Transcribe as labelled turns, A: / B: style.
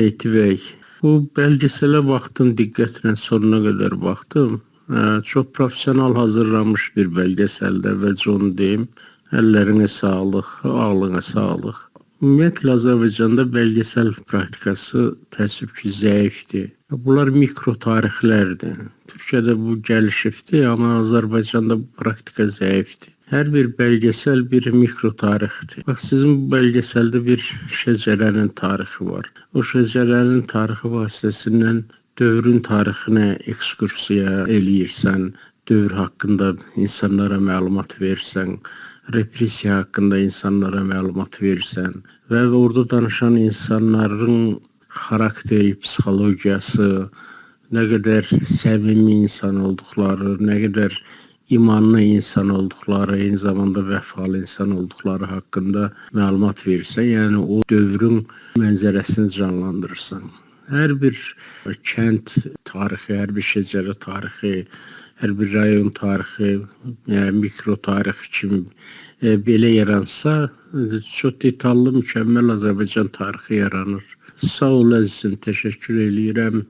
A: Mehdi bəy, bu belgesele baktım, diqqətlə sonuna kadar baktım. Çok profesyonel hazırlanmış bir belgeselde ve onu deyim, ellerine sağlık, ağlına sağlık. Ümumiyyətlə Azərbaycanda belgesel praktikası təəssüf ki zəifdir. Bunlar mikro tarixlərdir. Türkiyədə bu gəlişibdir, amma Azərbaycanda bu praktika zəifdir. Hər bir belgesel bir mikro tarixdir. Bax, sizin bu belgeselde bir şəcərənin tarixi var. O şəcərənin tarixi vasitəsindən dövrün tarixinə ekskursiya eləyirsən, dövr haqqında insanlara məlumat verirsən, repressiya haqqında insanlara məlumat verirsən və orada danışan insanların xarakteri, psixologiyası, nə qədər səmimi insan olduqları, nə qədər imanlı insan olduqları, eyni zamanda vəfalı insan olduqları haqqında məlumat verirsən, yəni o dövrün mənzərəsini canlandırırsan. Hər bir kənd tarixi, hər bir şəcərə tarixi, hər bir rayon tarixi, mikro tarix kimi belə yaransa, çox detallı, mükəmməl Azərbaycan tarixi yaranır. Sağ ol əzizim, təşəkkür eləyirəm.